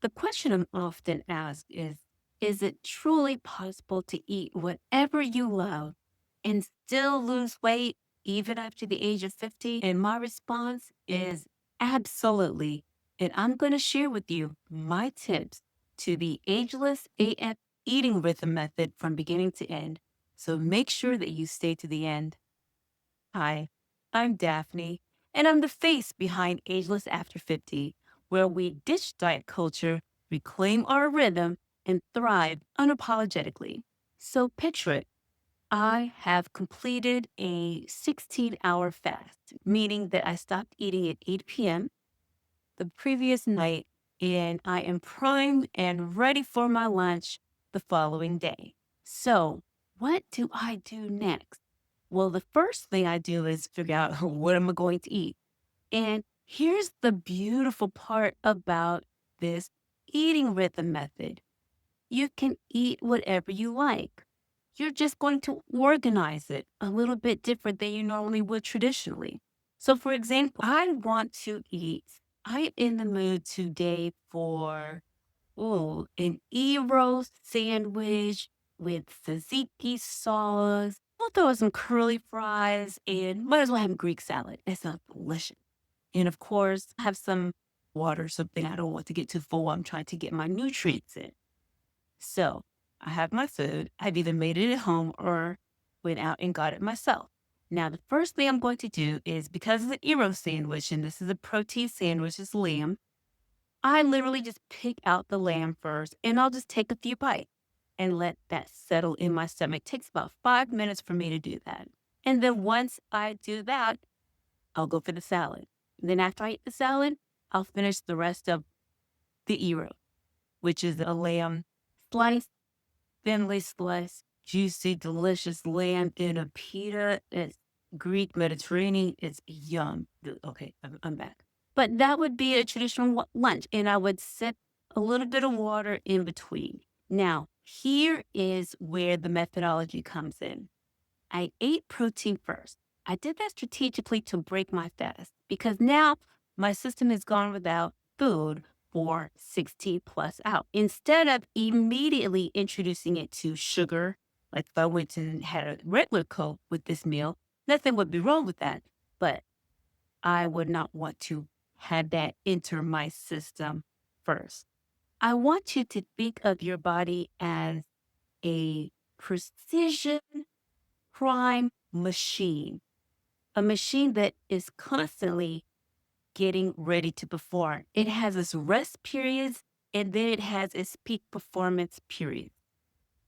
The question I'm often asked is it truly possible to eat whatever you love and still lose weight even after the age of 50? And my response is absolutely. And I'm going to share with you my tips to the Ageless AF eating rhythm method from beginning to end. So make sure that you stay to the end. Hi, I'm Daphne, and I'm the face behind Ageless After 50, where we ditch diet culture, reclaim our rhythm, and thrive unapologetically. So picture it. I have completed a 16-hour fast, meaning that I stopped eating at 8 p.m. the previous night, and I am primed and ready for my lunch the following day. So, what do I do next? Well, the first thing I do is figure out what am I going to eat. And here's the beautiful part about this eating rhythm method. You can eat whatever you like. You're just going to organize it a little bit different than you normally would traditionally. So, for example, I'm in the mood today for an e-roast sandwich with tzatziki sauce. We'll throw some curly fries and might as well have a Greek salad. It sounds delicious. And of course, have some water, something I don't want to get too full. I'm trying to get my nutrients in. So I have my food. I've either made it at home or went out and got it myself. Now, the first thing I'm going to do is because it's an gyro sandwich and this is a protein sandwich, it's lamb, I literally just pick out the lamb first and I'll just take a few bites and let that settle in my stomach. It takes about 5 minutes for me to do that. And then once I do that, I'll go for the salad. And then after I eat the salad, I'll finish the rest of the gyro, which is a lamb sliced thinly sliced, juicy, delicious lamb in a pita. It's Greek Mediterranean. It's yum. Okay, I'm back. But that would be a traditional lunch, and I would sip a little bit of water in between. Now, here is where the methodology comes in. I ate protein first. I did that strategically to break my fast because now my system has gone without food for 60 plus hours. Instead of immediately introducing it to sugar, like if I went and had a regular Coke with this meal, nothing would be wrong with that. But I would not want to have that enter my system first. I want you to think of your body as a precision prime machine, a machine that is constantly getting ready to perform. It has its rest periods and then it has its peak performance periods.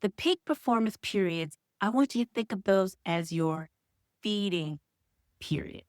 The peak performance periods, I want you to think of those as your feeding period.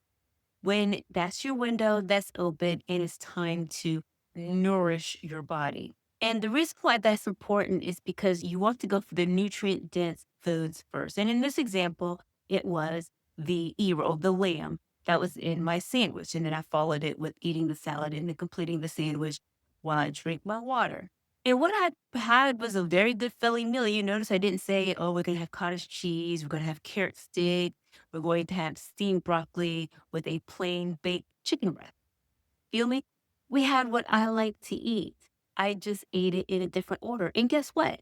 When that's your window that's open and it's time to nourish your body. And the reason why that's important is because you want to go for the nutrient dense foods first. And in this example, it was the gyro, the lamb that was in my sandwich. And then I followed it with eating the salad and then completing the sandwich while I drink my water. And what I had was a very good filling meal. You notice I didn't say, oh, we're going to have cottage cheese, we're going to have carrot stick, we're going to have steamed broccoli with a plain baked chicken breast. Feel me? We had what I like to eat. I just ate it in a different order. And guess what?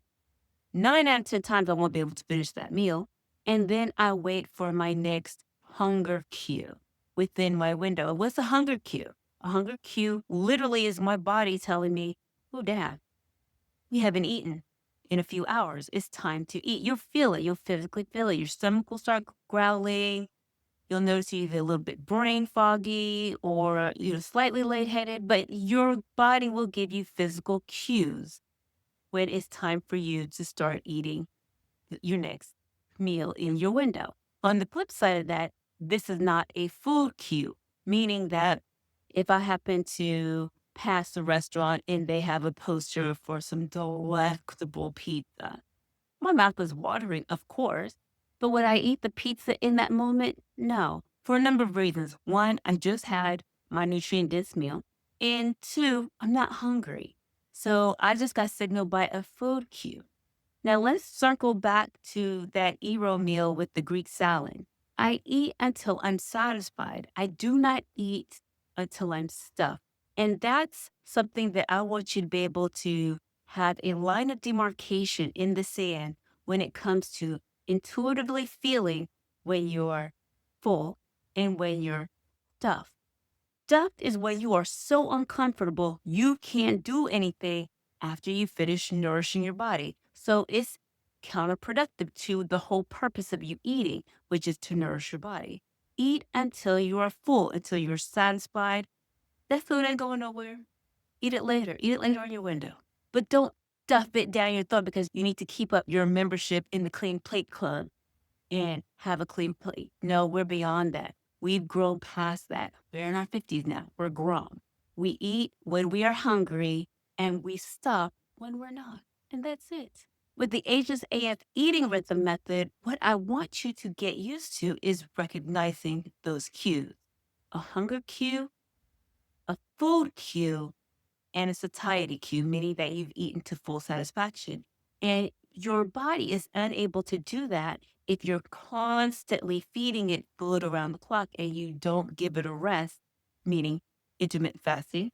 9 out of 10 times I won't be able to finish that meal. And then I wait for my next hunger cue within my window. What's a hunger cue? A hunger cue literally is my body telling me, oh, Dad, we haven't eaten in a few hours. It's time to eat. You'll feel it. You'll physically feel it. Your stomach will start growling. You'll notice you're either a little bit brain foggy or slightly lightheaded, but your body will give you physical cues when it's time for you to start eating your next meal in your window. On the flip side of that, this is not a food cue, meaning that if I happen to pass a restaurant and they have a poster for some delectable pizza, my mouth is watering, of course, but would I eat the pizza in that moment? No, for a number of reasons. One, I just had my nutrient dense meal. And two, I'm not hungry. So I just got signaled by a food cue. Now let's circle back to that gyro meal with the Greek salad. I eat until I'm satisfied. I do not eat until I'm stuffed. And that's something that I want you to be able to have a line of demarcation in the sand when it comes to intuitively feeling when you're full and when you're stuffed. Stuffed is when you are so uncomfortable, you can't do anything after you finish nourishing your body. So it's counterproductive to the whole purpose of you eating, which is to nourish your body. Eat until you are full, until you're satisfied. That food ain't going nowhere. Eat it later. Eat it later on your window. But don't stuff it down your throat because you need to keep up your membership in the Clean Plate Club and have a clean plate. No, we're beyond that. We've grown past that. We're in our 50s now. We're grown. We eat when we are hungry and we stop when we're not. And that's it. With the Ageless AF eating rhythm method, what I want you to get used to is recognizing those cues. A hunger cue, a food cue, and a satiety cue, meaning that you've eaten to full satisfaction. And your body is unable to do that if you're constantly feeding it food around the clock and you don't give it a rest, meaning intermittent fasting.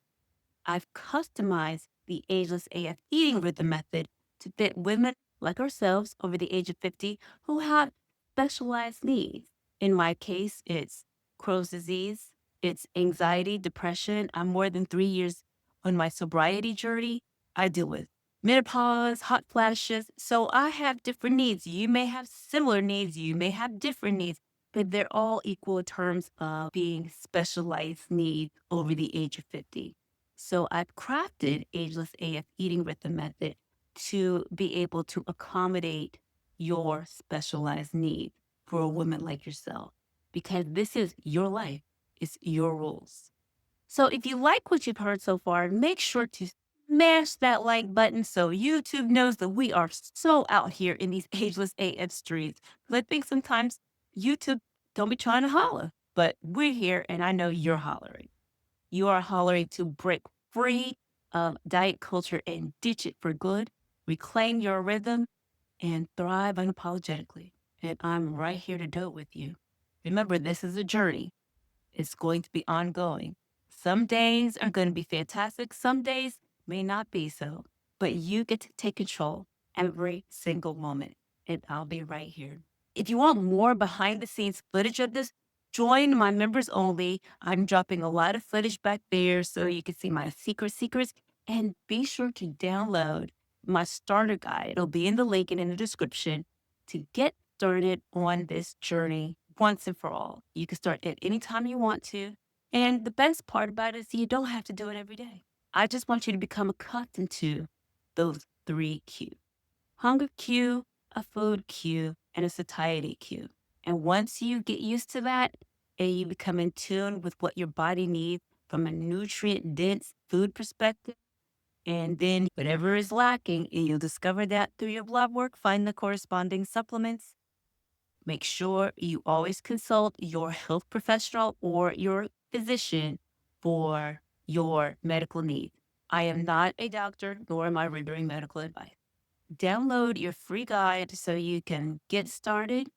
I've customized the Ageless AF eating rhythm method to fit women like ourselves over the age of 50 who have specialized needs. In my case, it's Crohn's disease, it's anxiety, depression. I'm more than 3 years on my sobriety journey. I deal with menopause, hot flashes. So I have different needs. You may have similar needs, you may have different needs, but they're all equal in terms of being specialized needs over the age of 50. So I've crafted Ageless AF eating rhythm method to be able to accommodate your specialized need for a woman like yourself, because this is your life. It's your rules. So if you like what you've heard so far, make sure to smash that like button so YouTube knows that we are so out here in these Ageless AF streets. 'Cause I think sometimes YouTube don't be trying to holler, but we're here and I know you're hollering. You are hollering to break free of diet culture and ditch it for good, reclaim your rhythm, and thrive unapologetically. And I'm right here to do it with you. Remember, this is a journey. It's going to be ongoing. Some days are going to be fantastic. Some days may not be so, but you get to take control every single moment. And I'll be right here. If you want more behind the scenes footage of this, join my members only. I'm dropping a lot of footage back there so you can see my secrets. And be sure to download my starter guide. It'll be in the link and in the description to get started on this journey once and for all. You can start at any time you want to. And the best part about it is you don't have to do it every day. I just want you to become accustomed to those three cues: hunger cue, a food cue, and a satiety cue. And once you get used to that and you become in tune with what your body needs from a nutrient dense food perspective, and then whatever is lacking, and you'll discover that through your blood work, find the corresponding supplements. Make sure you always consult your health professional or your physician for your medical needs. I am not a doctor, nor am I rendering medical advice. Download your free guide so you can get started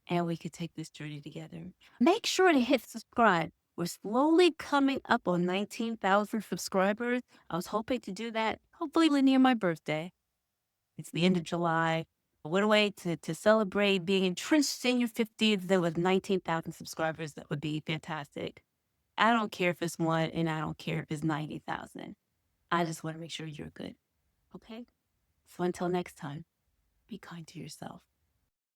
and we can take this journey together. Make sure to hit subscribe. We're slowly coming up on 19,000 subscribers. I was hoping to do that hopefully near my birthday. It's the end of July. What a way to celebrate being entrenched in your 50s there with 19,000 subscribers. That would be fantastic. I don't care if it's one and I don't care if it's 90,000. I just want to make sure you're good. Okay? So until next time, be kind to yourself.